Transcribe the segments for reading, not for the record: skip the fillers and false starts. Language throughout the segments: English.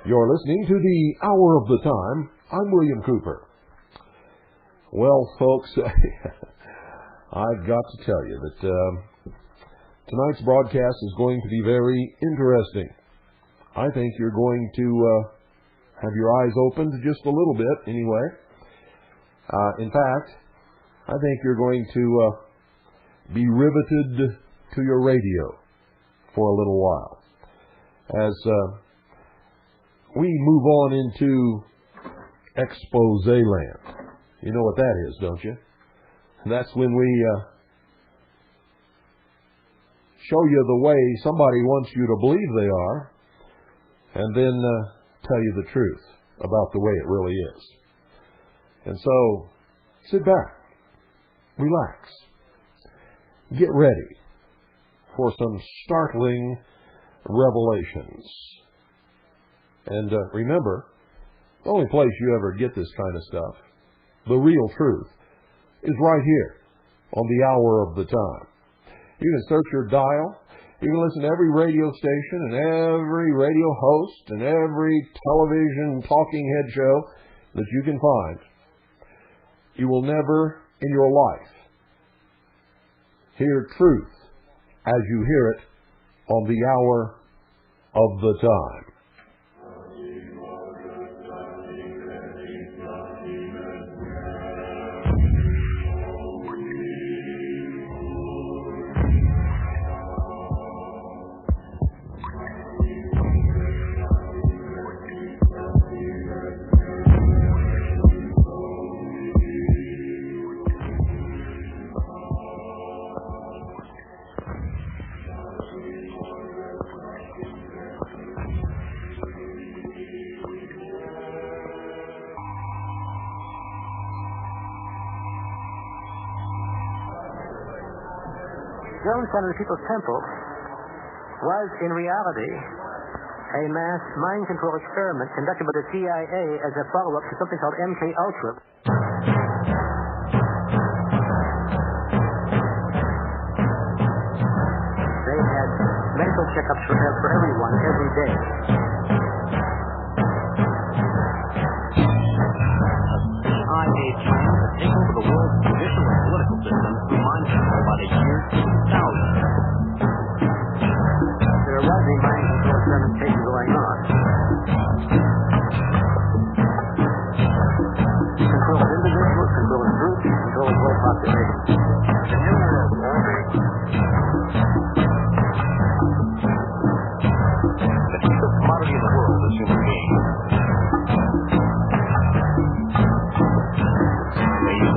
You're listening to the Hour of the Time. I'm William Cooper. Well, folks, I've got to tell you that tonight's broadcast is going to be very interesting. I think you're going to have your eyes opened just a little bit, anyway. In fact, I think you're going to be riveted to your radio for a little while as we move on into expose land. You know what that is, don't you? That's when we show you the way somebody wants you to believe they are, and then tell you the truth about the way it really is. And so, sit back, relax, get ready for some startling revelations. And remember, the only place you ever get this kind of stuff, the real truth, is right here on the Hour of the Time. You can search your dial. You can listen to every radio station and every radio host and every television talking head show that you can find. You will never in your life hear truth as you hear it on the Hour of the Time. Jones Center of the People's Temple was, in reality, a mass mind control experiment conducted by the CIA as a follow-up to something called MK Ultra. They had medical checkups for everyone every day. A CIA plan to take over the world's judicial and political system through mind control by the year 2000. There was a mind control experimentation going on. Control of individuals, control of groups, control of world population. The new world order. The cheapest commodity in the world is human beings. They use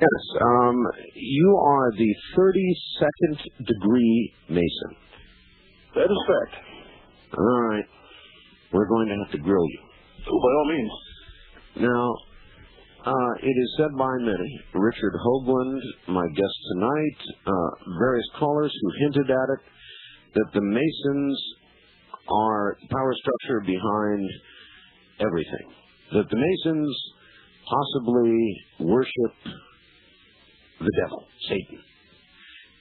Yes, you are the 32nd degree Mason. That is fact. All right. We're going to have to grill you. Oh, by all means. Now, it is said by many, Richard Hoagland, my guest tonight, various callers who hinted at it, that the Masons are the power structure behind everything. That the Masons possibly worship the devil, Satan.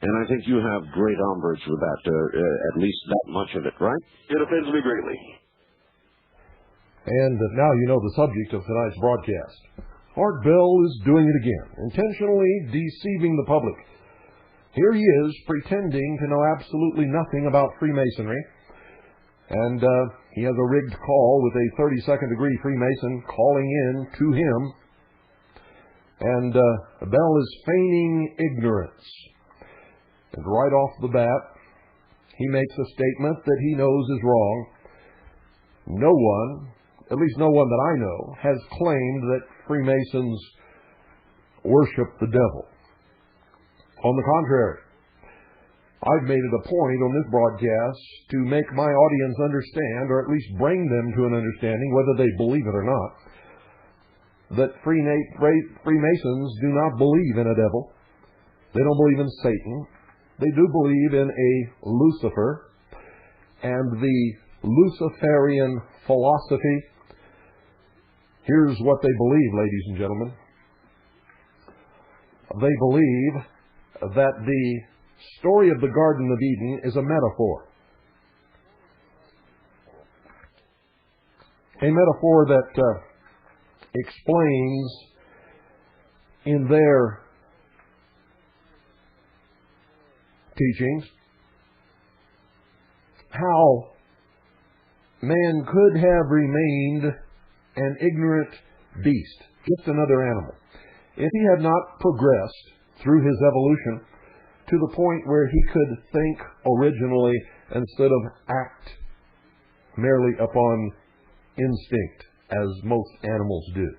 And I think you have great umbrage with that, at least that much of it, right? It offends me greatly. And now you know the subject of tonight's broadcast. Art Bell is doing it again, intentionally deceiving the public. Here he is, pretending to know absolutely nothing about Freemasonry, and he has a rigged call with a 32nd degree Freemason calling in to him, and Bell is feigning ignorance. And right off the bat, he makes a statement that he knows is wrong. No one, at least no one that I know, has claimed that Freemasons worship the devil. On the contrary, I've made it a point on this broadcast to make my audience understand, or at least bring them to an understanding, whether they believe it or not, that Freemasons do not believe in a devil. They don't believe in Satan. They do believe in a Lucifer and the Luciferian philosophy. Here's what they believe, ladies and gentlemen. They believe that the story of the Garden of Eden is a metaphor. A metaphor that explains in their teachings how man could have remained an ignorant beast, just another animal, if he had not progressed through his evolution to the point where he could think originally instead of act merely upon instinct, as most animals do.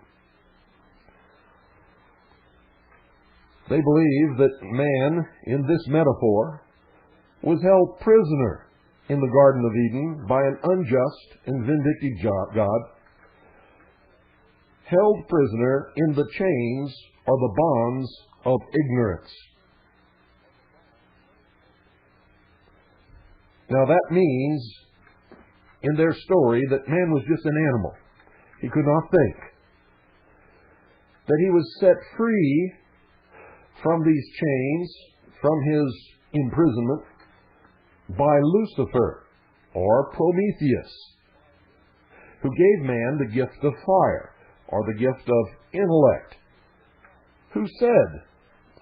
They believe that man, in this metaphor, was held prisoner in the Garden of Eden by an unjust and vindictive God, held prisoner in the chains or the bonds of ignorance. Now that means, in their story, that man was just an animal. He could not think. That he was set free from these chains, from his imprisonment, by Lucifer, or Prometheus, who gave man the gift of fire, or the gift of intellect, who said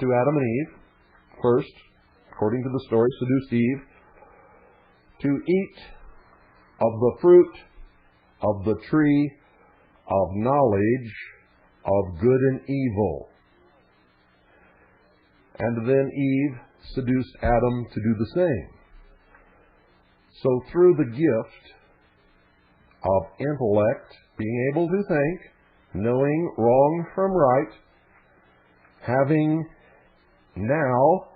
to Adam and Eve, first, according to the story, seduced Eve, to eat of the fruit of the tree of knowledge of good and evil. And then Eve seduced Adam to do the same. So through the gift of intellect, being able to think, knowing wrong from right, having now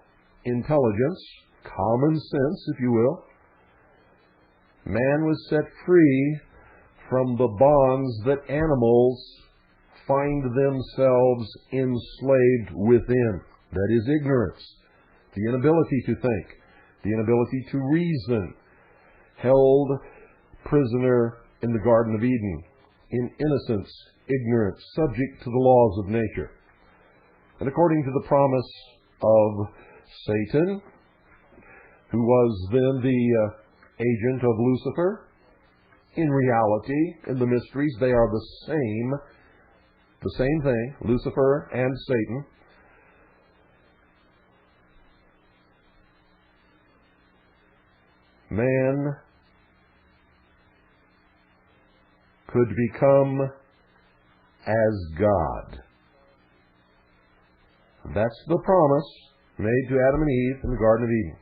intelligence, common sense, if you will, man was set free from the bonds that animals find themselves enslaved within. That is ignorance, the inability to think, the inability to reason, held prisoner in the Garden of Eden, in innocence, ignorance, subject to the laws of nature. And according to the promise of Satan, who was then the agent of Lucifer, in reality, in the mysteries, they are the same thing, Lucifer and Satan. Man could become as God. That's the promise made to Adam and Eve in the Garden of Eden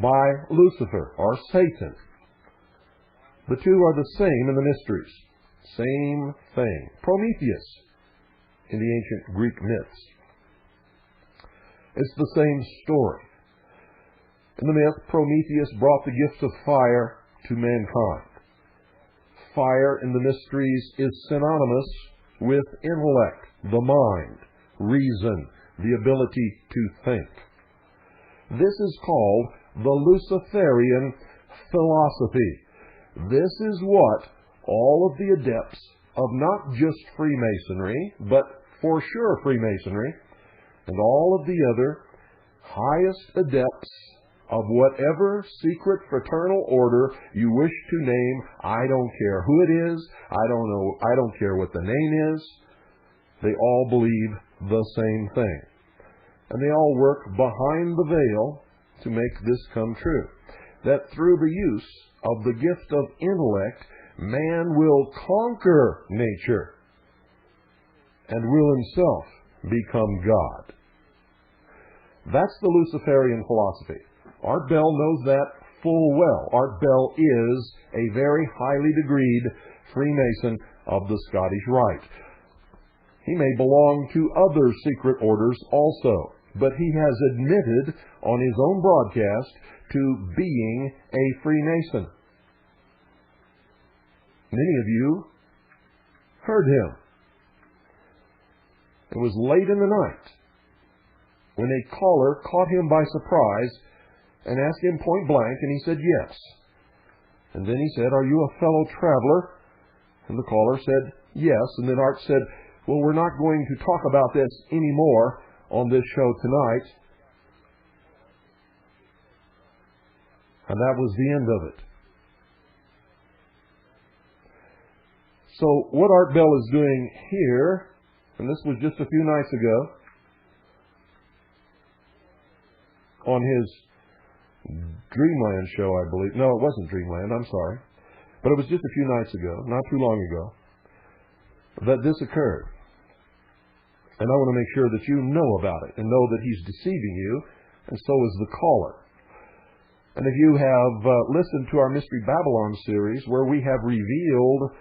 by Lucifer, or Satan. The two are the same in the mysteries. Same thing. Prometheus in the ancient Greek myths. It's the same story. In the myth, Prometheus brought the gift of fire to mankind. Fire in the mysteries is synonymous with intellect, the mind, reason, the ability to think. This is called the Luciferian philosophy. This is what all of the adepts of not just Freemasonry, but for sure Freemasonry, and all of the other highest adepts of whatever secret fraternal order you wish to name. I don't care who it is. I don't know. I don't care what the name is. They all believe the same thing. And they all work behind the veil to make this come true. That through the use of the gift of intellect, man will conquer nature and will himself become God. That's the Luciferian philosophy. Art Bell knows that full well. Art Bell is a very highly degreed Freemason of the Scottish Rite. He may belong to other secret orders also, but he has admitted on his own broadcast to being a Freemason. Many of you heard him. It was late in the night when a caller caught him by surprise and asked him point blank, and he said yes. And then he said, "Are you a fellow traveler?" And the caller said yes. And then Art said, "Well, we're not going to talk about this anymore on this show tonight." And that was the end of it. So what Art Bell is doing here, and this was just a few nights ago, on his Dreamland show, I believe. No, it wasn't Dreamland, I'm sorry. But it was just a few nights ago, not too long ago, that this occurred. And I want to make sure that you know about it and know that he's deceiving you, and so is the caller. And if you have listened to our Mystery Babylon series, where we have revealed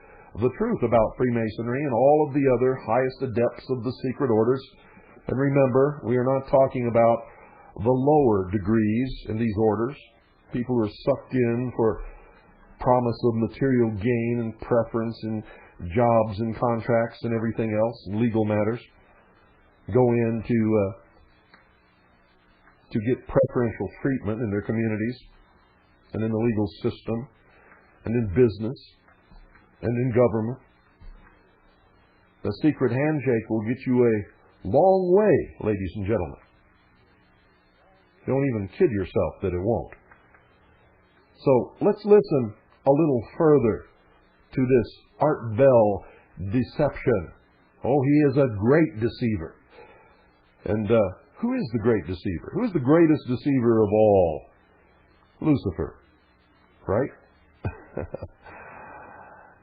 the truth about Freemasonry and all of the other highest adepts of the secret orders, and remember, we are not talking about the lower degrees in these orders, people who are sucked in for promise of material gain and preference and jobs and contracts and everything else, and legal matters, go in to get preferential treatment in their communities and in the legal system and in business and in government. The secret handshake will get you a long way, ladies and gentlemen. Don't even kid yourself that it won't. So let's listen a little further to this Art Bell deception. Oh, he is a great deceiver. And who is the great deceiver? Who is the greatest deceiver of all? Lucifer, right?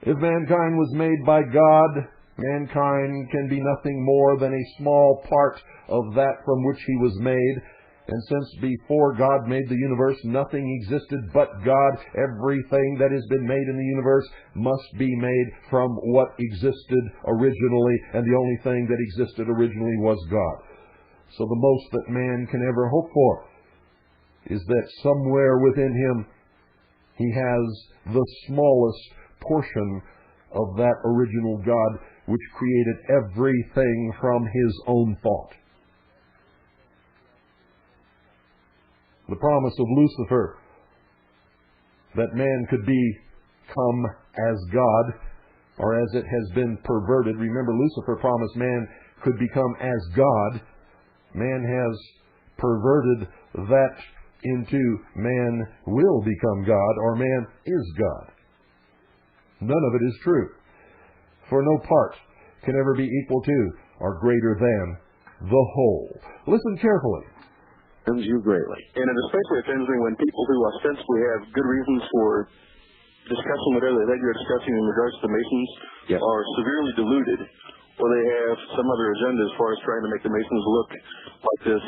If mankind was made by God, mankind can be nothing more than a small part of that from which he was made. And since before God made the universe, nothing existed but God, everything that has been made in the universe must be made from what existed originally, and the only thing that existed originally was God. So the most that man can ever hope for is that somewhere within him he has the smallest portion of that original God which created everything from his own thought. The promise of Lucifer that man could become as God, or as it has been perverted. Remember, Lucifer promised man could become as God. Man has perverted that into man will become God, or man is God. None of it is true. For no part can ever be equal to or greater than the whole. Listen carefully. Offends you greatly. And it especially offends me when people who ostensibly have good reasons for discussing whatever that you're discussing in regards to the Masons are severely deluded, or they have some other agenda as far as trying to make the Masons look like this,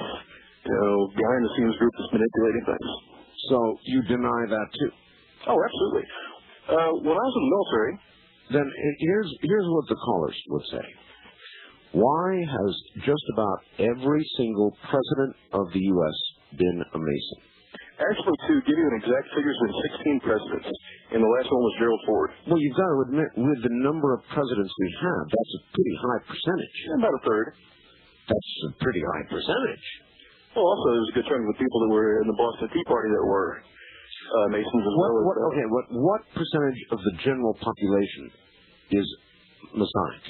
behind-the-scenes group that's manipulating things. So you deny that too? Oh, absolutely. When I was in the military... Then here's what the callers would say. Why has just about every single president of the U.S. been a Mason? Actually, to give you an exact figure, there's been 16 presidents, and the last one was Gerald Ford. Well, you've got to admit, with the number of presidents we have, that's a pretty high percentage. Yeah, about a third. That's a pretty high percentage. Well, also, there's a good chunk of the people that were in the Boston Tea Party that were Masons as well. What percentage of the general population is Masonic?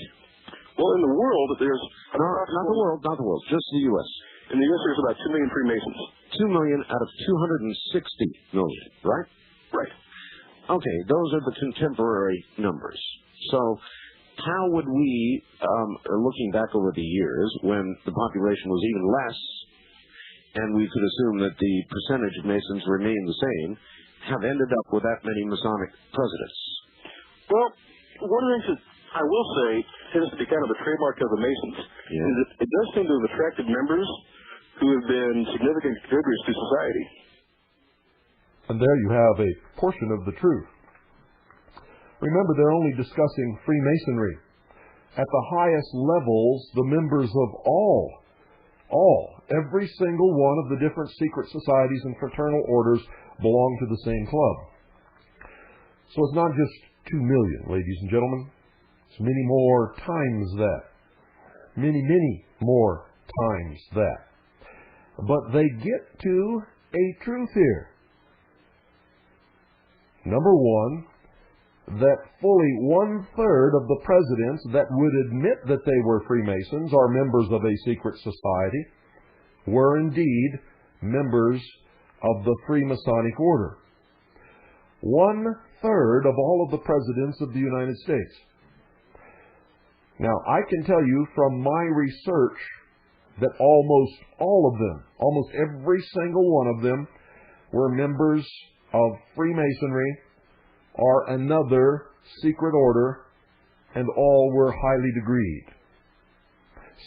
Well, in the world, there's... Not the world, just the U.S. In the U.S., there's about 2 million Freemasons. 2 million out of 260 million, right? Right. Okay, those are the contemporary numbers. So how would we, looking back over the years, when the population was even less, and we could assume that the percentage of Masons remained the same, have ended up with that many Masonic presidents? Well, one of the things that I will say tends to be kind of a trademark of the Masons is that it does seem to have attracted members who have been significant contributors to society. And there you have a portion of the truth. Remember, they're only discussing Freemasonry. At the highest levels, the members of every single one of the different secret societies and fraternal orders belong to the same club. So it's not just 2 million, ladies and gentlemen. It's many more times that. Many more times that. But they get to a truth here. Number one, that fully 1/3 of the presidents that would admit that they were Freemasons or members of a secret society were indeed members of the Freemasonic order. 1/3 of all of the presidents of the United States. Now, I can tell you from my research that almost all of them, almost every single one of them, were members of Freemasonry or another secret order, and all were highly degreed.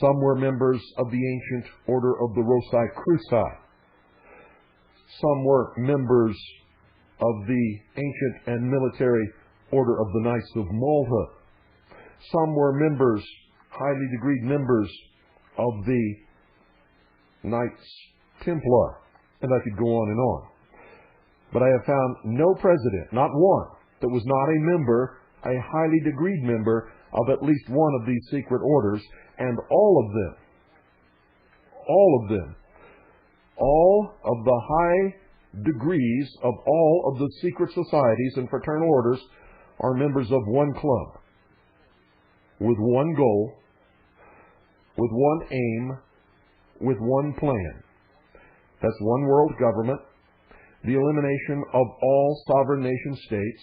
Some were members of the ancient order of the Rosicruci. Some were members of the ancient and military order of the Knights of Malta. Some were members, highly degreed members, of the Knights Templar, and I could go on and on. But I have found no president, not one, that was not a member, a highly degreed member of at least one of these secret orders, and all of the high degrees of all of the secret societies and fraternal orders are members of one club, with one goal, with one aim, with one plan. That's one world government, the elimination of all sovereign nation states,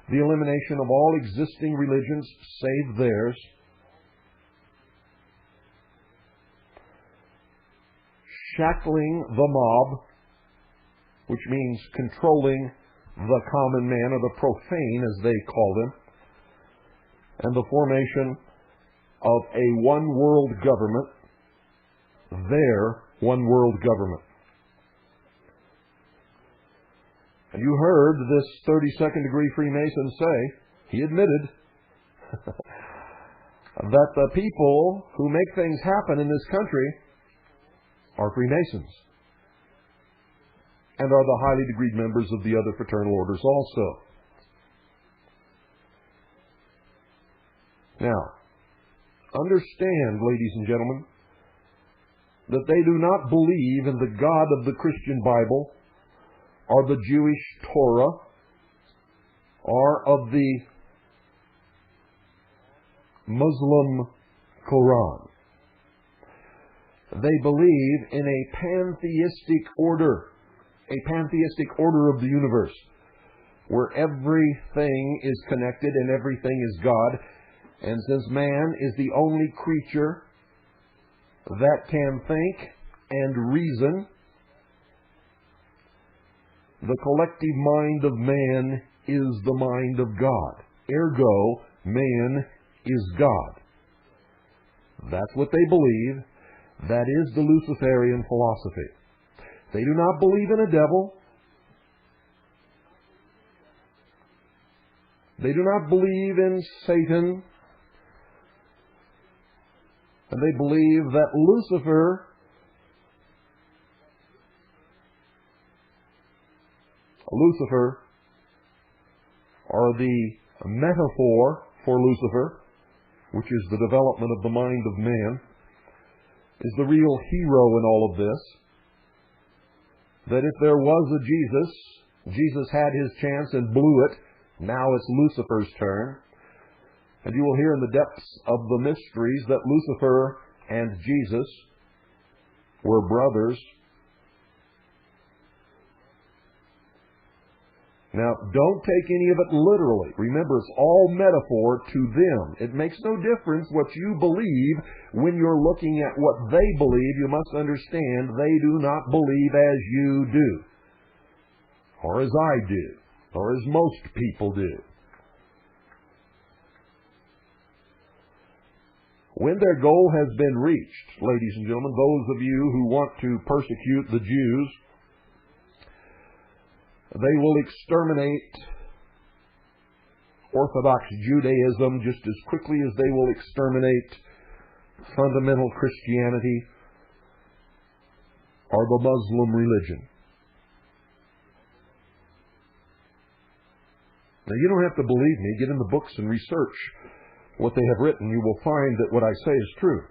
the elimination of all existing religions save theirs, shackling the mob, which means controlling the common man, or the profane as they call them, and the formation of a one world government, their one world government. And you heard this 32nd degree Freemason say, he admitted, that the people who make things happen in this country are Freemasons, and are the highly degreed members of the other fraternal orders also. Now, understand, ladies and gentlemen, that they do not believe in the God of the Christian Bible, or the Jewish Torah, or of the Muslim Quran. They believe in a pantheistic order of the universe, where everything is connected and everything is God. And since man is the only creature that can think and reason, the collective mind of man is the mind of God. Ergo, man is God. That's what they believe. That is the Luciferian philosophy. They do not believe in a devil. They do not believe in Satan. And they believe that Lucifer or the metaphor for Lucifer, which is the development of the mind of man, is the real hero in all of this. That if there was a Jesus had his chance and blew it. Now it's Lucifer's turn. And you will hear in the depths of the mysteries that Lucifer and Jesus were brothers. Now, don't take any of it literally. Remember, it's all metaphor to them. It makes no difference what you believe when you're looking at what they believe. You must understand they do not believe as you do, or as I do, or as most people do. When their goal has been reached, ladies and gentlemen, those of you who want to persecute the Jews, they will exterminate Orthodox Judaism just as quickly as they will exterminate fundamental Christianity or the Muslim religion. Now, you don't have to believe me. Get in the books and research what they have written. You will find that what I say is true.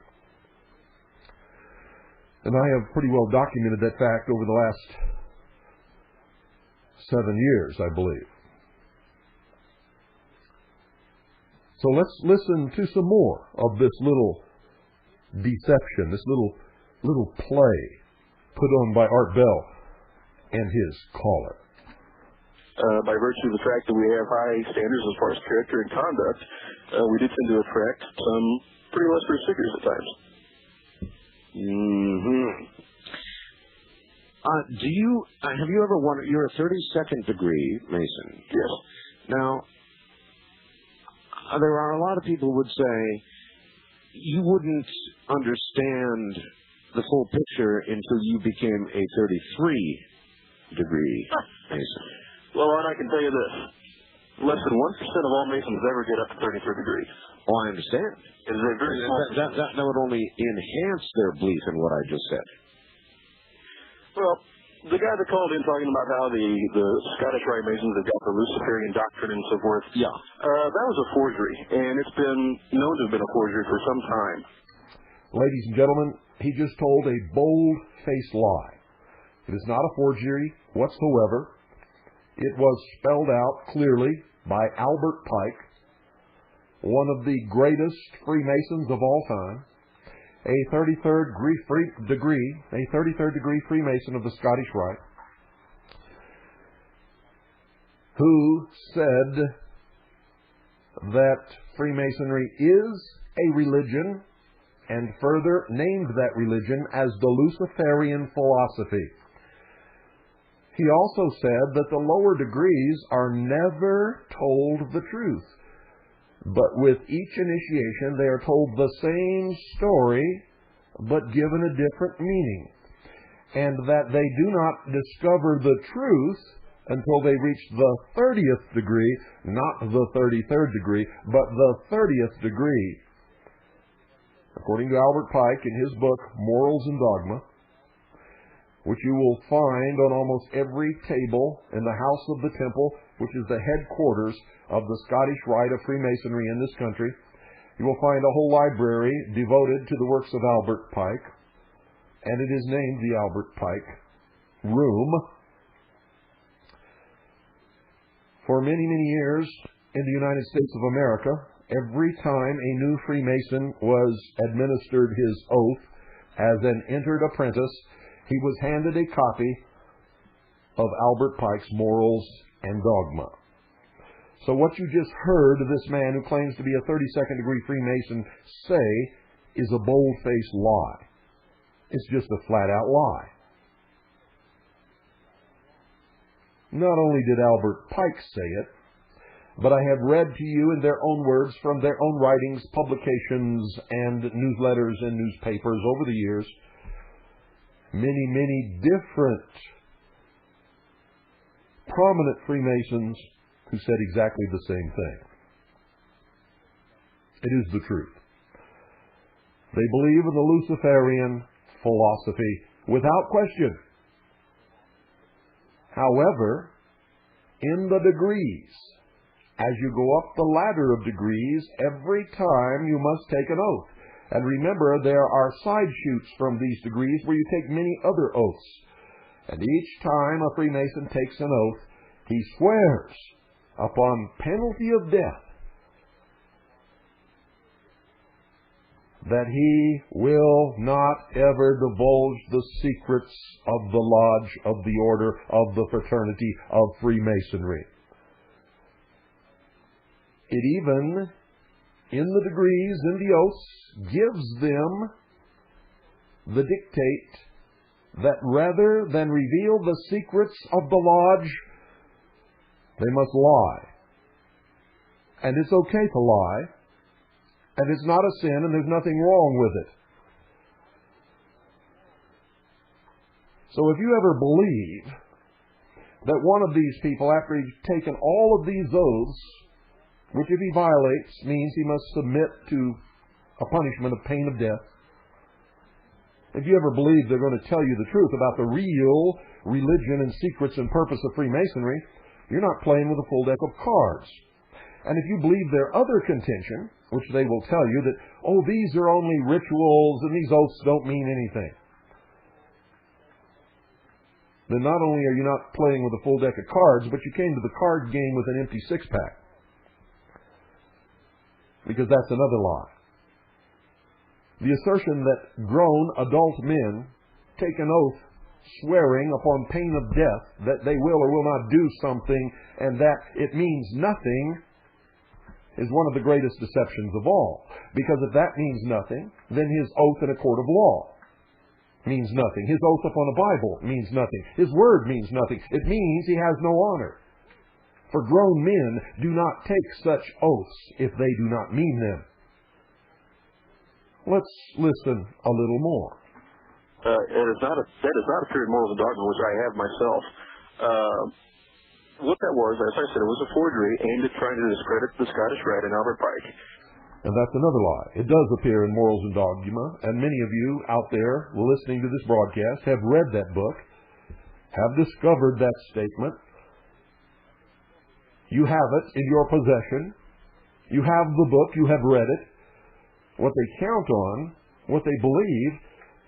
And I have pretty well documented that fact over the last 7 years, I believe. So let's listen to some more of this little deception, this little play put on by Art Bell and his caller. By virtue of the fact that we have high standards as far as character and conduct, we do tend to attract some pretty illustrious figures at times. Have you ever wondered, you're a 32nd degree Mason. Yes. Now, there are a lot of people who would say you wouldn't understand the full picture until you became a 33 degree Mason. Well, and I can tell you this. Less than 1% of all Masons ever get up to 33 degrees. Oh, I understand. It is a very small that would only enhance their belief in what I just said. Well, the guy that called in talking about how the Scottish Rite Masons have got the Luciferian doctrine and so forth. Yeah. That was a forgery, and it's been known to have been a forgery for some time. Ladies and gentlemen, he just told a bold-faced lie. It is not a forgery whatsoever. It was spelled out clearly by Albert Pike, one of the greatest Freemasons of all time, a 33rd degree Freemason of the Scottish Rite, who said that Freemasonry is a religion, and further named that religion as the Luciferian philosophy. He also said that the lower degrees are never told the truth, but with each initiation they are told the same story, but given a different meaning, and that they do not discover the truth until they reach the 30th degree, not the 33rd degree, but the 30th degree. According to Albert Pike in his book, Morals and Dogma, which you will find on almost every table in the House of the Temple, which is the headquarters of the Scottish Rite of Freemasonry in this country. You will find a whole library devoted to the works of Albert Pike, and it is named the Albert Pike Room. For many, many years in the United States of America, every time a new Freemason was administered his oath as an entered apprentice, he was handed a copy of Albert Pike's Morals and Dogma. So what you just heard this man who claims to be a 32nd degree Freemason say is a bold-faced lie. It's just a flat-out lie. Not only did Albert Pike say it, but I have read to you in their own words from their own writings, publications, and newsletters and newspapers over the years, many, many different prominent Freemasons who said exactly the same thing. It is the truth. They believe in the Luciferian philosophy without question. However, in the degrees, as you go up the ladder of degrees, every time you must take an oath. And remember, there are side shoots from these degrees where you take many other oaths. And each time a Freemason takes an oath, he swears upon penalty of death that he will not ever divulge the secrets of the lodge, of the order, of the fraternity of Freemasonry. It even, in the degrees, in the oaths, gives them the dictate that rather than reveal the secrets of the lodge, they must lie. And it's okay to lie. And it's not a sin, and there's nothing wrong with it. So if you ever believe that one of these people, after he's taken all of these oaths, which if he violates means he must submit to a punishment of pain of death, if you ever believe they're going to tell you the truth about the real religion and secrets and purpose of Freemasonry, you're not playing with a full deck of cards. And if you believe their other contention, which they will tell you that, oh, these are only rituals and these oaths don't mean anything, then not only are you not playing with a full deck of cards, but you came to the card game with an empty six-pack. Because that's another lie. The assertion that grown adult men take an oath swearing upon pain of death that they will or will not do something and that it means nothing is one of the greatest deceptions of all. Because if that means nothing, then his oath in a court of law means nothing. His oath upon a Bible means nothing. His word means nothing. It means he has no honor. For grown men do not take such oaths if they do not mean them. Let's listen a little more. That is not a period morals and dogma, which I have myself. What that was, as I said, it was a forgery aimed at trying to discredit the Scottish Rite and Albert Pike. And that's another lie. It does appear in Morals and Dogma, and many of you out there listening to this broadcast have read that book, have discovered that statement. You have it in your possession. You have the book. You have read it. What they count on, what they believe,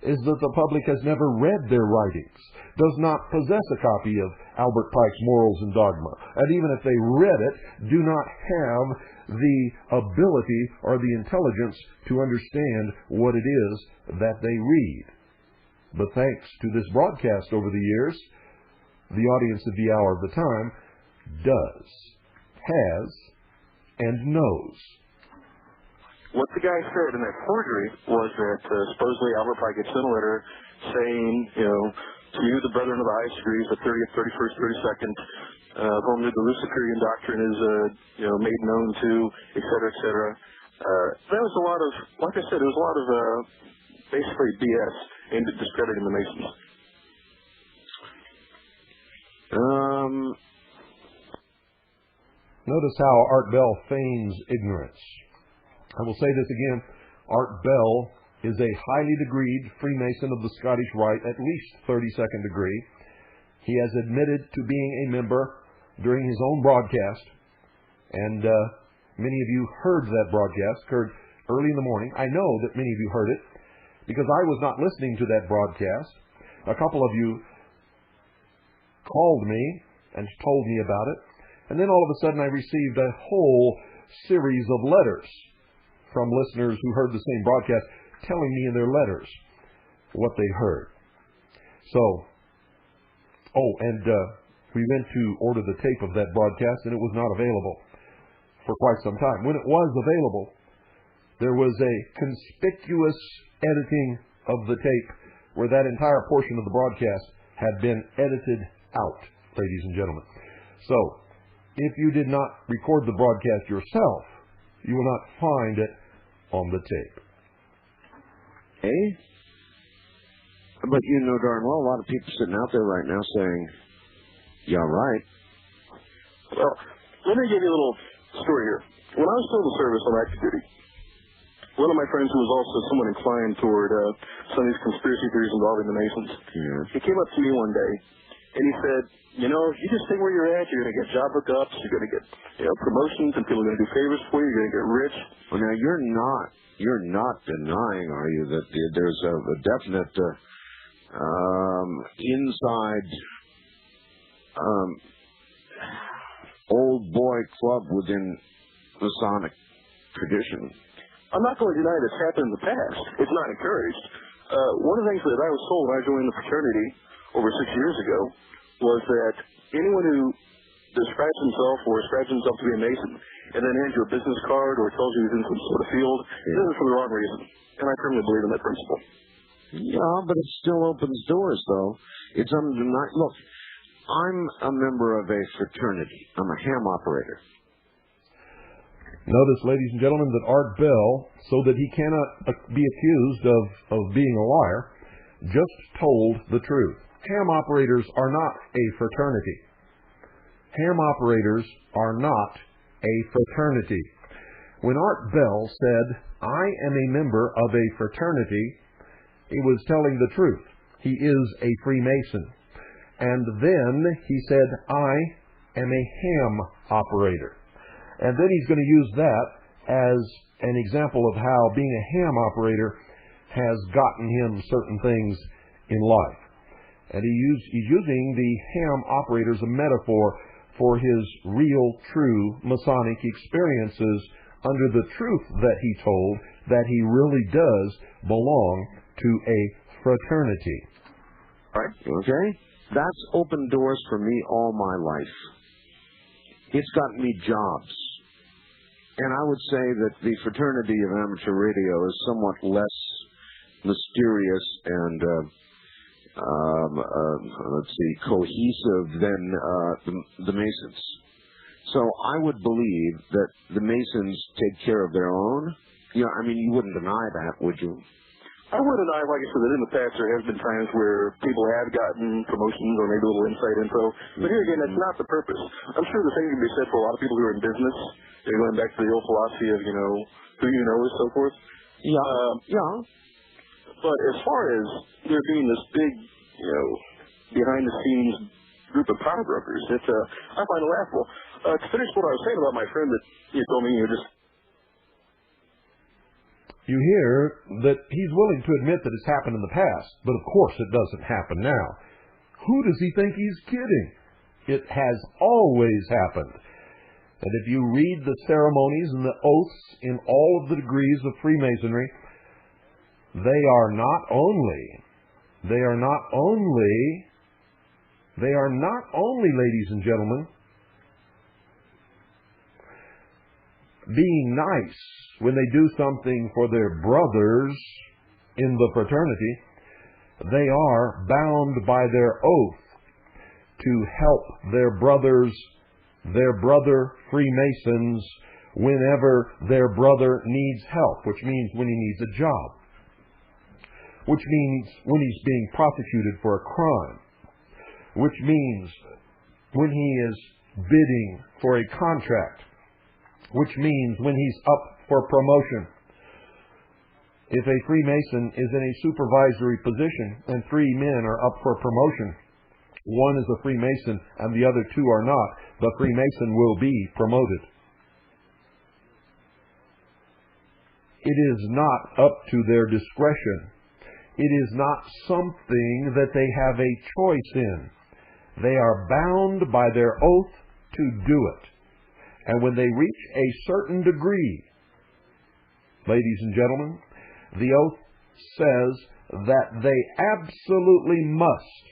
is that the public has never read their writings, does not possess a copy of Albert Pike's Morals and Dogma, and even if they read it, do not have the ability or the intelligence to understand what it is that they read. But thanks to this broadcast over the years, the audience at the hour of the time does, has, and knows. What the guy said in that forgery was that supposedly Albert Pike had sent a letter saying, to you, the brethren of the highest degrees, the 30th, 31st, 32nd, whom the Luciferian doctrine is, made known to, et cetera, et cetera. That was a lot of, like I said, it was a lot of basically BS aimed at discrediting the Masons. Notice how Art Bell feigns ignorance. I will say this again. Art Bell is a highly degreed Freemason of the Scottish Rite, at least 32nd degree. He has admitted to being a member during his own broadcast, and many of you heard that broadcast, heard early in the morning. I know that many of you heard it, because I was not listening to that broadcast. A couple of you called me and told me about it, and then all of a sudden I received a whole series of letters from listeners who heard the same broadcast, telling me in their letters what they heard. So, we went to order the tape of that broadcast, and it was not available for quite some time. When it was available, there was a conspicuous editing of the tape where that entire portion of the broadcast had been edited out, ladies and gentlemen. So, if you did not record the broadcast yourself, you will not find it on the tape. Eh? But you know darn well a lot of people sitting out there right now saying, yeah, right. Well, let me give you a little story here. When I was still in the service on active duty, we one of my friends who was also somewhat inclined toward some of these conspiracy theories involving the Masons, he came up to me one day, and he said, you know, if you just stay where you're at, you're going to get job hookups, you're going to get promotions, and people are going to do favors for you, you're going to get rich. Well, now, you're not denying, are you, that there's a definite inside old boy club within Masonic tradition? I'm not going to deny this happened in the past. It's not encouraged. One of the things that I was told when I joined the fraternity over 6 years ago was that anyone who describes himself or ascribes himself to be a Mason and then hands you a business card or tells you he's in some sort of field, does it for the wrong reason. And I firmly believe in that principle. Yeah, but it still opens doors, though. It's undeniable. Look, I'm a member of a fraternity. I'm a ham operator. Notice, ladies and gentlemen, that Art Bell, so that he cannot be accused of being a liar, just told the truth. Ham operators are not a fraternity. Ham operators are not a fraternity. When Art Bell said, I am a member of a fraternity, he was telling the truth. He is a Freemason. And then he said, I am a ham operator. And then he's going to use that as an example of how being a ham operator has gotten him certain things in life. And he's using the ham operator as a metaphor for his real, true Masonic experiences under the truth that he told, that he really does belong to a fraternity. All right, okay? That's opened doors for me all my life. It's gotten me jobs. And I would say that the fraternity of amateur radio is somewhat less mysterious and, cohesive than the Masons. So I would believe that the Masons take care of their own. Yeah, I mean, you wouldn't deny that, would you? I would deny, like I said, that in the past there has been times where people have gotten promotions or maybe a little inside info. But here again, that's not the purpose. I'm sure the same can be said for a lot of people who are in business. They're going back to the old philosophy of, who you know and so forth. Yeah. But as far as there being this big, behind-the-scenes group of power brokers, I find it laughable. To finish what I was saying about my friend that you told me You hear that he's willing to admit that it's happened in the past, but of course it doesn't happen now. Who does he think he's kidding? It has always happened. And if you read the ceremonies and the oaths in all of the degrees of Freemasonry, they are not only, ladies and gentlemen, being nice when they do something for their brothers in the fraternity. They are bound by their oath to help their brother Freemasons whenever their brother needs help, which means when he needs a job, which means when he's being prosecuted for a crime, which means when he is bidding for a contract, which means when he's up for promotion. If a Freemason is in a supervisory position and 3 men are up for promotion, one is a Freemason and the other 2 are not, the Freemason will be promoted. It is not up to their discretion. It is not something that they have a choice in. They are bound by their oath to do it. And when they reach a certain degree, ladies and gentlemen, the oath says that they absolutely must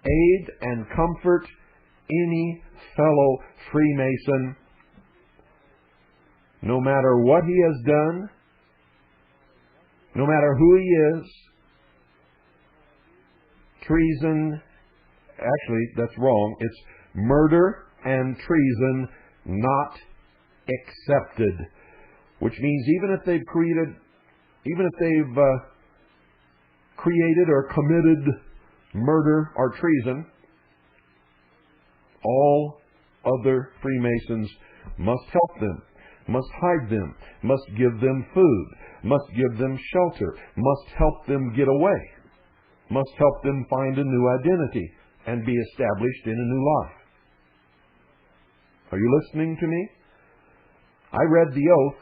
aid and comfort any fellow Freemason, no matter what he has done, no matter who he is. Treason, actually, that's wrong. It's murder and treason not accepted, which means even if they've created or committed murder or treason, all other Freemasons must help them. must hide them, must give them food, must give them shelter, must help them get away, must help them find a new identity and be established in a new life. Are you listening to me? I read the oath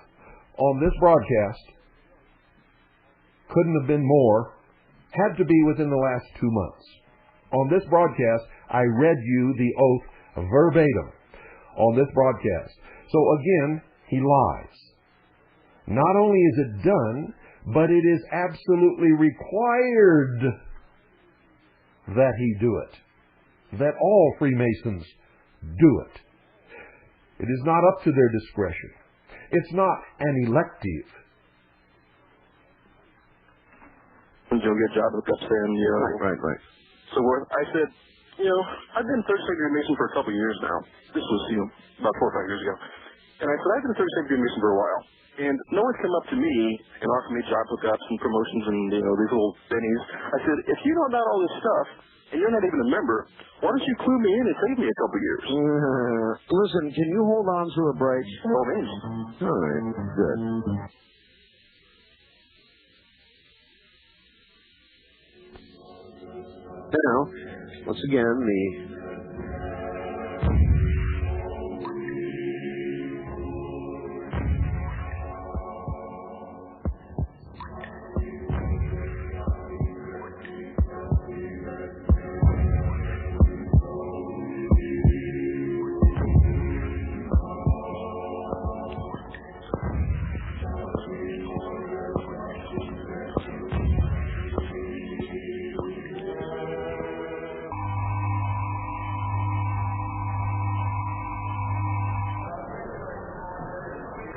on this broadcast. Couldn't have been more. Had to be within the last 2 months. On this broadcast, I read you the oath verbatim on this broadcast. So again, he lies. Not only is it done, but it is absolutely required that he do it. That all Freemasons do it. It is not up to their discretion. It's not an elective. You'll get job hookups and, Right. So I said, I've been third degree Mason for a couple of years now. This was, about 4 or 5 years ago. And I said, I've been a third degree Mason for a while. And no one's come up to me and offered me job hookups and promotions and, these little bennies. I said, if you know about all this stuff, and you're not even a member, why don't you clue me in and save me a couple of years? Listen, can you hold on through a break? Oh, man. All right, good. Now, once again, the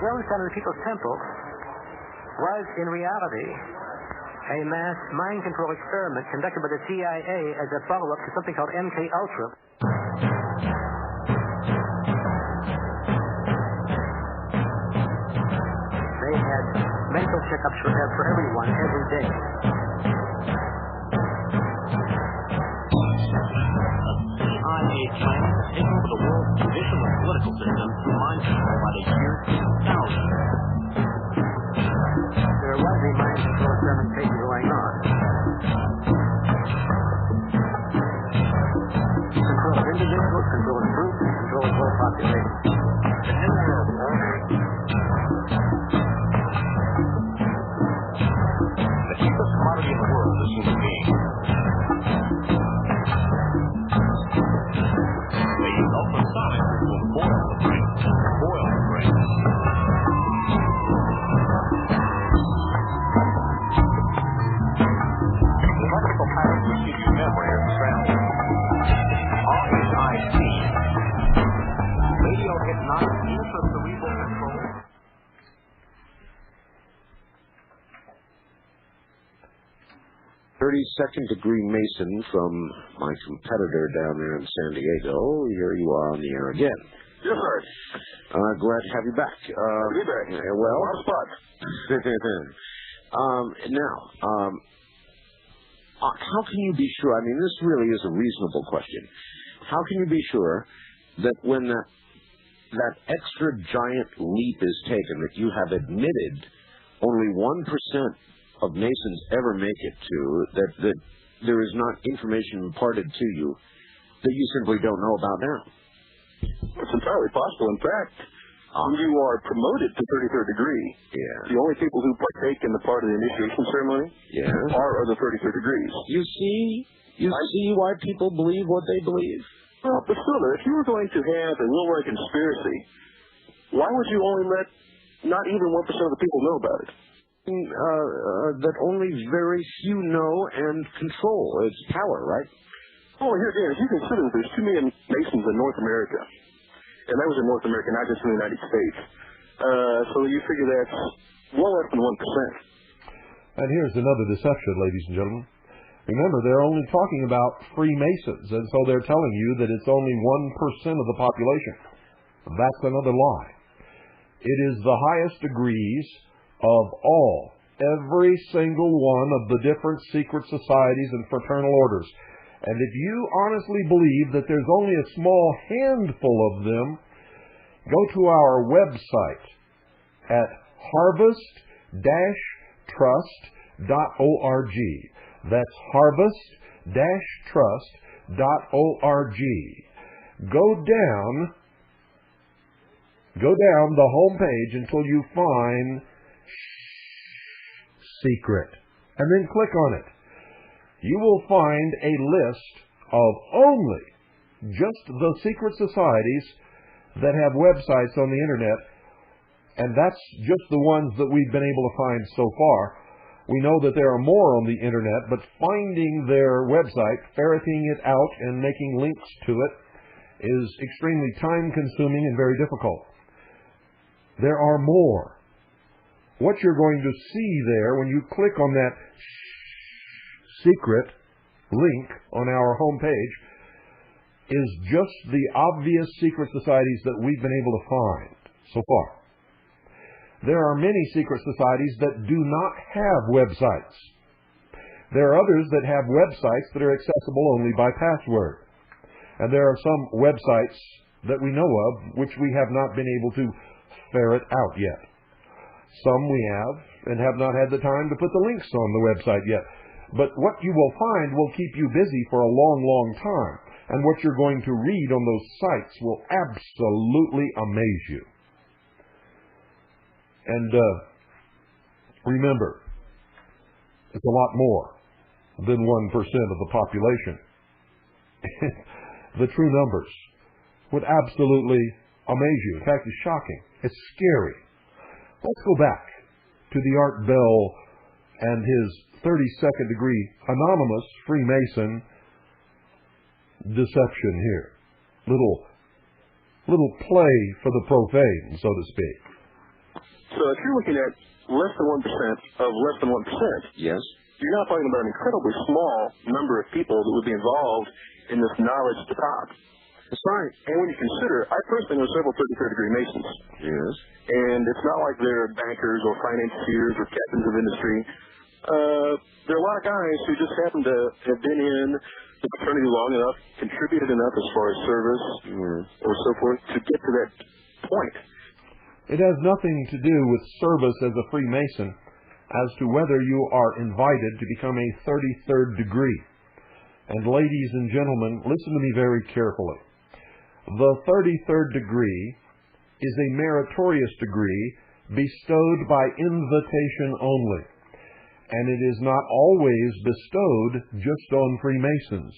Yellowstone of the People's Temple was, in reality, a mass mind control experiment conducted by the CIA as a follow-up to something called MK Ultra. They had mental checkups for everyone every day. CIA plan to take over the world's judicial and political system through mind control by the year 2000. There was a mind control experimentation going on. Control of individuals, control of groups, control of whole populations. The New World Order. The cheapest commodity in the world is human beings. They use ultrasonics to boil the brain. Boil the brain. Electrical patterns which give you memory are scrambled. RHIC. Radio hypnotic intracerebral control. 32nd degree Mason from my competitor down there in San Diego. Here you are on the air again. Yes, sir. Glad to have you back. Good to be back. Well, On the spot. how can you be sure? I mean, this really is a reasonable question. How can you be sure that when that extra giant leap is taken, that you have admitted only 1% of Masons ever make it to, that there is not information imparted to you that you simply don't know about now? It's entirely possible. In fact, when you are promoted to 33rd degree, the only people who partake in the part of the initiation ceremony are of the 33rd degrees. You see why people believe what they believe? Well, but still, if you were going to have a Wilroy conspiracy, why would you only let not even 1% of the people know about it? That only very few know and control. It's power, right? Oh, here again, if you consider that there's 2 million Masons in North America, and that was in North America, not just in the United States, so you figure that's well less than 1%. And here's another deception, ladies and gentlemen. Remember, they're only talking about Freemasons, and so they're telling you that it's only 1% of the population. That's another lie. It is the highest degrees of all, every single one of the different secret societies and fraternal orders. And if you honestly believe that there's only a small handful of them, go to our website at harvest-trust.org. That's harvest-trust.org. Go down the home page until you find Secret, and then click on it. You will find a list of only just the secret societies that have websites on the internet, and that's just the ones that we've been able to find so far. We know that there are more on the internet, but finding their website, ferreting it out, and making links to it is extremely time-consuming and very difficult. There are more. What you're going to see there when you click on that secret link on our homepage is just the obvious secret societies that we've been able to find so far. There are many secret societies that do not have websites. There are others that have websites that are accessible only by password. And there are some websites that we know of which we have not been able to ferret out yet. Some we have and have not had the time to put the links on the website yet. But what you will find will keep you busy for a long, long time. And what you're going to read on those sites will absolutely amaze you. And remember, it's a lot more than 1% of the population. The true numbers would absolutely amaze you. In fact, it's shocking. It's scary. Let's go back to the Art Bell and his 32nd degree anonymous Freemason deception here. Little play for the profane, so to speak. So if you're looking at less than 1% of less than 1%, yes, you're not talking about an incredibly small number of people that would be involved in this knowledge to top. That's right. And when you consider, I personally know several 33rd degree Masons. Yes. And it's not like they're bankers or financiers or captains of industry. There are a lot of guys who just happen to have been in the fraternity long enough, contributed enough as far as service or so forth to get to that point. It has nothing to do with service as a Freemason as to whether you are invited to become a 33rd degree. And ladies and gentlemen, listen to me very carefully. The 33rd degree is a meritorious degree bestowed by invitation only. And it is not always bestowed just on Freemasons.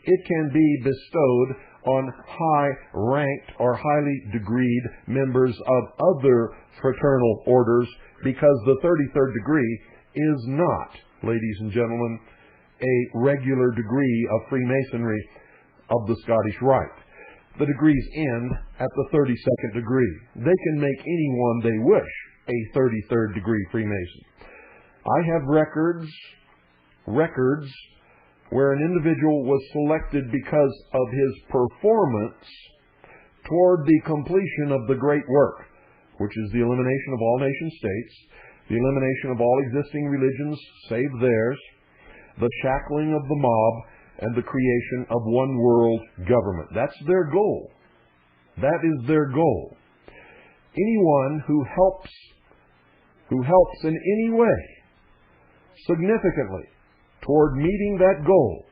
It can be bestowed on high-ranked or highly degreed members of other fraternal orders, because the 33rd degree is not, ladies and gentlemen, a regular degree of Freemasonry of the Scottish Rite. The degrees end at the 32nd degree. They can make anyone they wish a 33rd degree Freemason. I have records where an individual was selected because of his performance toward the completion of the great work, which is the elimination of all nation states, the elimination of all existing religions save theirs, the shackling of the mob, and the creation of one world government. That's their goal. That is their goal. Anyone who helps in any way significantly toward meeting that goal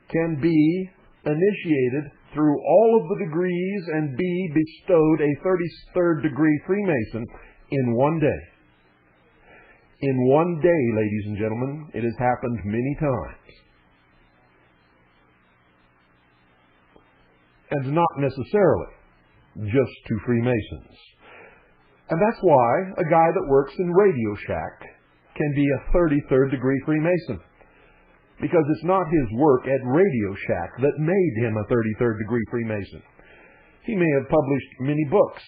can be initiated through all of the degrees and be bestowed a 33rd degree Freemason in one day. In one day, ladies and gentlemen, it has happened many times. And not necessarily just to Freemasons. And that's why a guy that works in Radio Shack can be a 33rd degree Freemason. Because it's not his work at Radio Shack that made him a 33rd degree Freemason. He may have published many books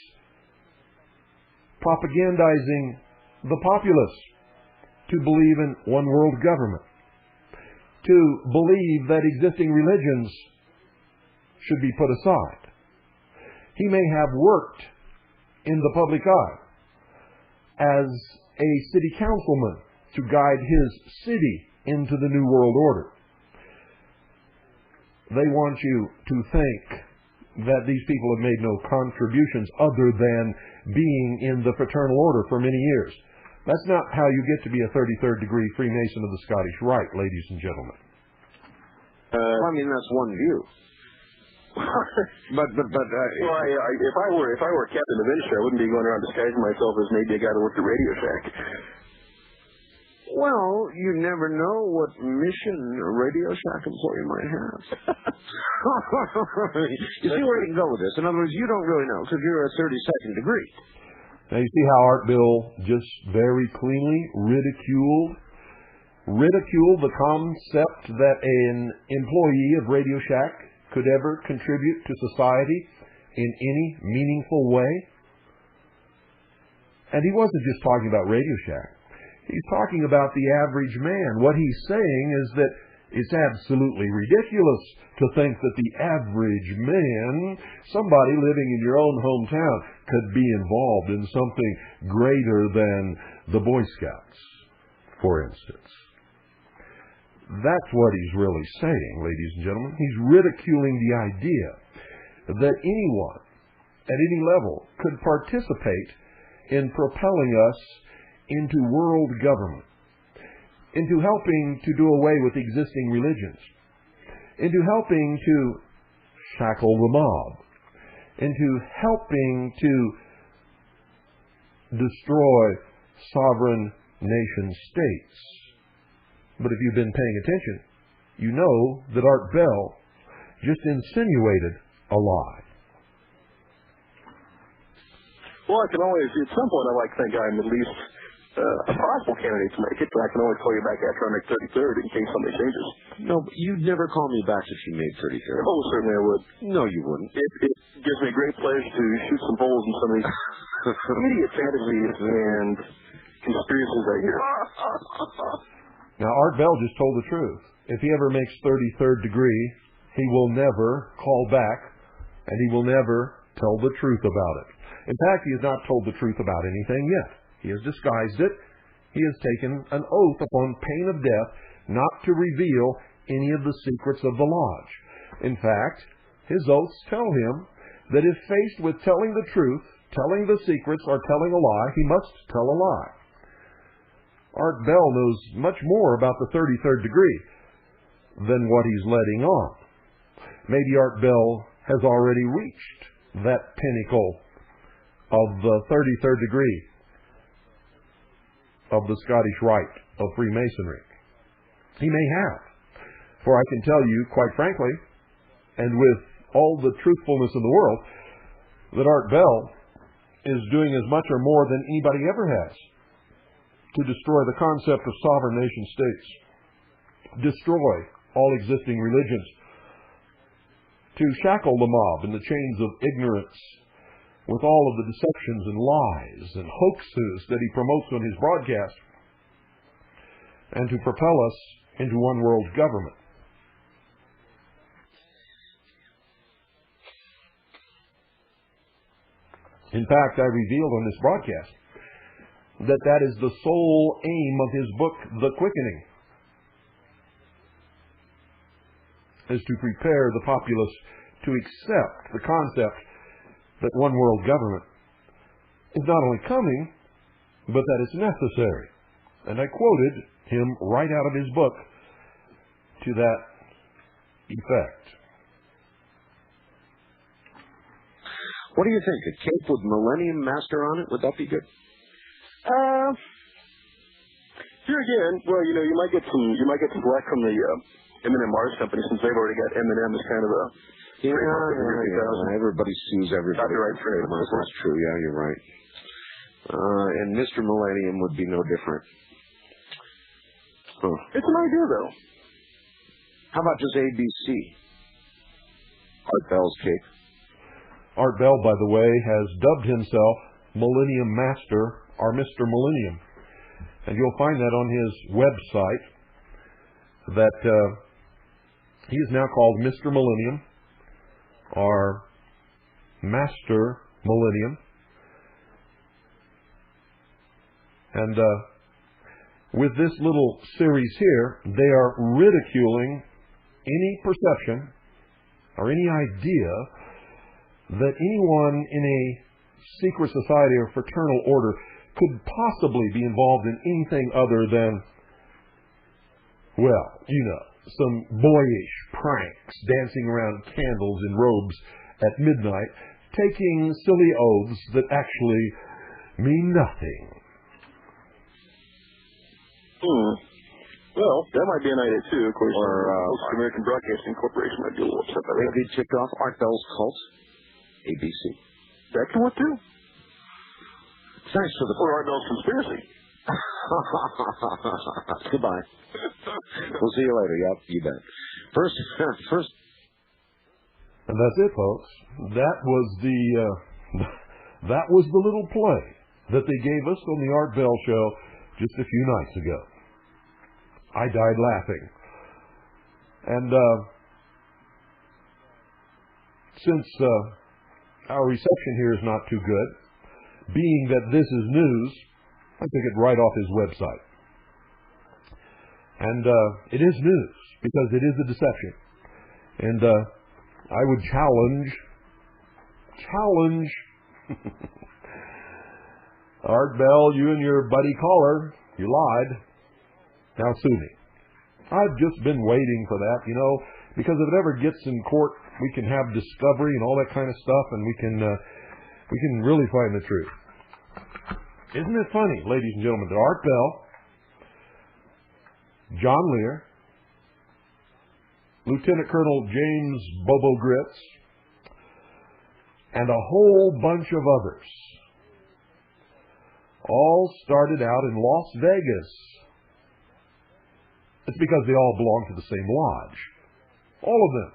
propagandizing the populace to believe in one world government, to believe that existing religions should be put aside. He may have worked in the public eye as a city councilman to guide his city into the New World Order. They want you to think that these people have made no contributions other than being in the fraternal order for many years. That's not how you get to be a 33rd degree Freemason of the Scottish Rite, ladies and gentlemen. I mean, that's one view. but well, if I were captain of industry, I wouldn't be going around disguising myself as maybe a guy that worked at Radio Shack. Well, you never know what mission a Radio Shack employee might have. You see where you can go with this? In other words, you don't really know because you're a 32nd degree. Now, you see how Art Bill just very cleanly ridiculed the concept that an employee of Radio Shack could ever contribute to society in any meaningful way? And he wasn't just talking about Radio Shack. He's talking about the average man. What he's saying is that it's absolutely ridiculous to think that the average man, somebody living in your own hometown, could be involved in something greater than the Boy Scouts, for instance. That's what he's really saying, ladies and gentlemen. He's ridiculing the idea that anyone at any level could participate in propelling us into world government, into helping to do away with existing religions, into helping to shackle the mob, into helping to destroy sovereign nation states. But if you've been paying attention, you know that Art Bell just insinuated a lie. Well, I can always, at some point, I like to think I'm at least a possible candidate to make it, but I can always call you back after I make 33rd in case something changes. No, but you'd never call me back if you made 33rd. Oh, certainly I would. No, you wouldn't. It gives me great pleasure to shoot some holes in some of these idiot fantasies and conspiracies I hear. Now, Art Bell just told the truth. If he ever makes 33rd degree, he will never call back, and he will never tell the truth about it. In fact, he has not told the truth about anything yet. He has disguised it. He has taken an oath upon pain of death not to reveal any of the secrets of the lodge. In fact, his oaths tell him that if faced with telling the truth, telling the secrets, or telling a lie, he must tell a lie. Art Bell knows much more about the 33rd degree than what he's letting on. Maybe Art Bell has already reached that pinnacle of the 33rd degree of the Scottish Rite of Freemasonry. He may have. For I can tell you, quite frankly, and with all the truthfulness in the world, that Art Bell is doing as much or more than anybody ever has to destroy the concept of sovereign nation states, destroy all existing religions, to shackle the mob in the chains of ignorance with all of the deceptions and lies and hoaxes that he promotes on his broadcast, and to propel us into one world government. In fact, I revealed on this broadcast that that is the sole aim of his book, The Quickening, is to prepare the populace to accept the concept that one world government is not only coming, but that it's necessary. And I quoted him right out of his book to that effect. What do you think? A cape with Millennium Master on it? Would that be good? Here again, well, you might get some black from the M&M Mars company since they've already got M&M as kind of a everybody sues everybody. Copyright frame. That's true. Yeah, you're right. And Mr. Millennium would be no different. Huh. It's an idea, though. How about just ABC? Art Bell's cape. Art Bell, by the way, has dubbed himself Millennium Master, or Mr. Millennium. And you'll find that on his website, that he is now called Mr. Millennium, or Master Millennium. And with this little series here, they are ridiculing any perception or any idea that anyone in a secret society or fraternal order could possibly be involved in anything other than, well, some boyish pranks, dancing around candles in robes at midnight, taking silly oaths that actually mean nothing. Well, that might be an idea too, of course. Or American Broadcasting Corporation might be a little upset by that. Maybe ticked off Art Bell's cult, ABC. That can work too. Thanks for the... Or Art Bell's conspiracy. Goodbye. We'll see you later. Yep, you bet. First. And that's it, folks. That was the little play that they gave us on the Art Bell Show just a few nights ago. I died laughing. And since our reception here is not too good, being that this is news, I took it right off his website. And it is news, because it is a deception. And I would challenge Art Bell, you and your buddy caller, you lied. Now sue me. I've just been waiting for that, because if it ever gets in court, we can have discovery and all that kind of stuff, and we can really find the truth. Isn't it funny, ladies and gentlemen, that Art Bell, John Lear, Lieutenant Colonel James Bobo Gritz, and a whole bunch of others all started out in Las Vegas. It's because they all belong to the same lodge. All of them.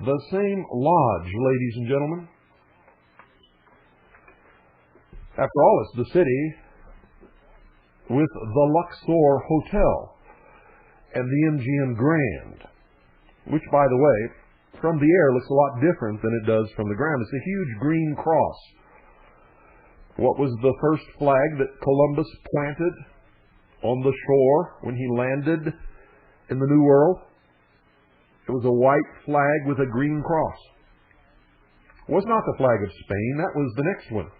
The same lodge, ladies and gentlemen. After all, it's the city with the Luxor Hotel and the MGM Grand, which, by the way, from the air looks a lot different than it does from the ground. It's a huge green cross. What was the first flag that Columbus planted on the shore when he landed in the New World? It was a white flag with a green cross. It was not the flag of Spain. That was the next one.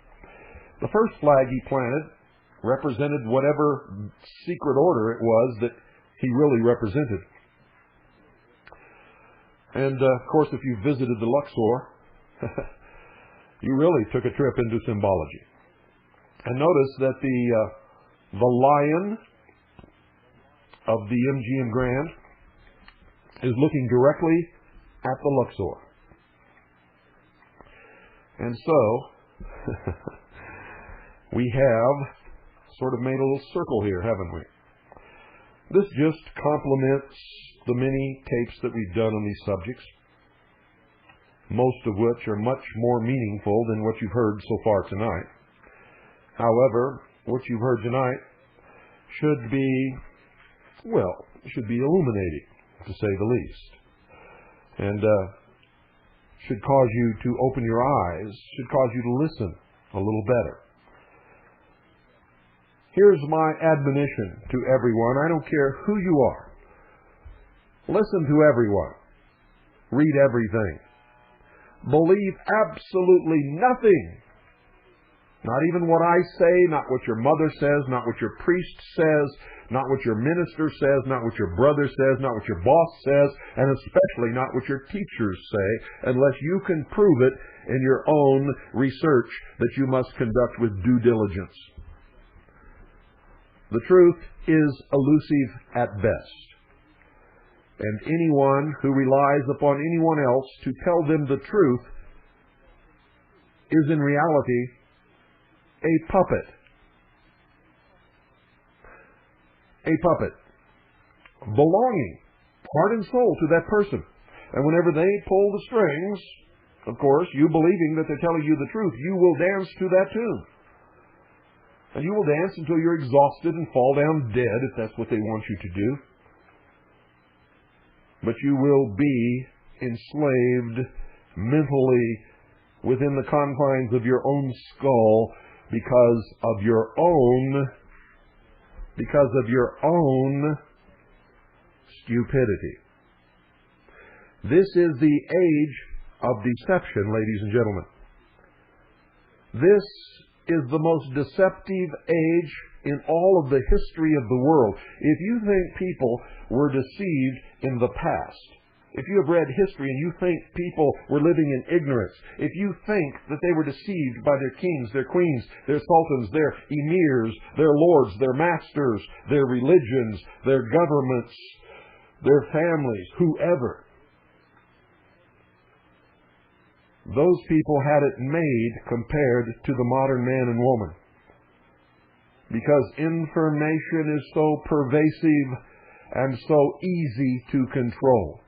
The first flag he planted represented whatever secret order it was that he really represented. And, of course, if you visited the Luxor, you really took a trip into symbology. And notice that the lion of the MGM Grand is looking directly at the Luxor. And so, we have sort of made a little circle here, haven't we? This just complements the many tapes that we've done on these subjects, most of which are much more meaningful than what you've heard so far tonight. However, what you've heard tonight should be illuminating, to say the least, and should cause you to open your eyes, should cause you to listen a little better. Here's my admonition to everyone. I don't care who you are. Listen to everyone. Read everything. Believe absolutely nothing. Not even what I say, not what your mother says, not what your priest says, not what your minister says, not what your brother says, not what your boss says, and especially not what your teachers say, unless you can prove it in your own research that you must conduct with due diligence. The truth is elusive at best. And anyone who relies upon anyone else to tell them the truth is in reality a puppet. A puppet. Belonging, heart and soul, to that person. And whenever they pull the strings, of course, you believing that they're telling you the truth, you will dance to that tune. And you will dance until you're exhausted and fall down dead, if that's what they want you to do. But you will be enslaved mentally within the confines of your own skull because of your own stupidity. This is the age of deception, ladies and gentlemen. This is the most deceptive age in all of the history of the world. If you think people were deceived in the past, if you have read history and you think people were living in ignorance, if you think that they were deceived by their kings, their queens, their sultans, their emirs, their lords, their masters, their religions, their governments, their families, whoever, those people had it made compared to the modern man and woman. Because information is so pervasive and so easy to control.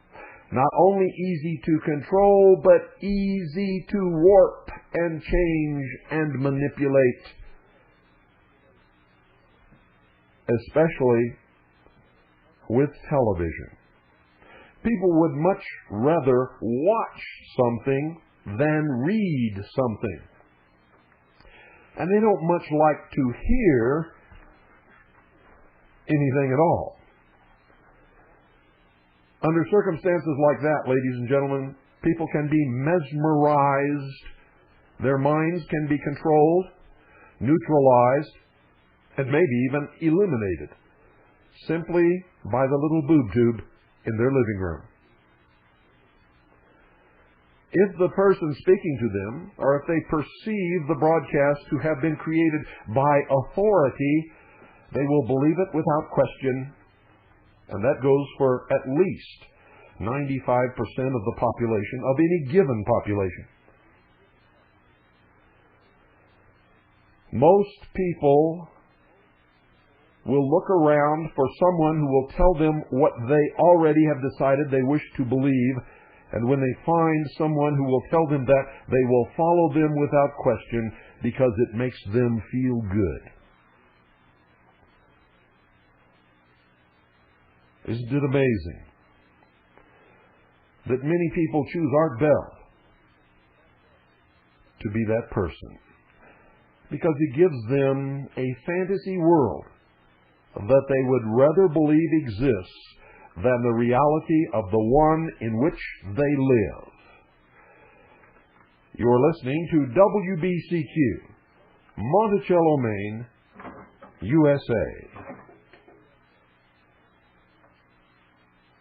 Not only easy to control, but easy to warp and change and manipulate. Especially with television. People would much rather watch something than read something. And they don't much like to hear anything at all. Under circumstances like that, ladies and gentlemen, people can be mesmerized, their minds can be controlled, neutralized, and maybe even eliminated, simply by the little boob tube in their living room. If the person speaking to them, or if they perceive the broadcast to have been created by authority, they will believe it without question. And that goes for at least 95% of the population, of any given population. Most people will look around for someone who will tell them what they already have decided they wish to believe, and when they find someone who will tell them that, they will follow them without question because it makes them feel good. Isn't it amazing that many people choose Art Bell to be that person? Because he gives them a fantasy world that they would rather believe exists than the reality of the one in which they live. You're listening to WBCQ, Monticello, Maine, USA.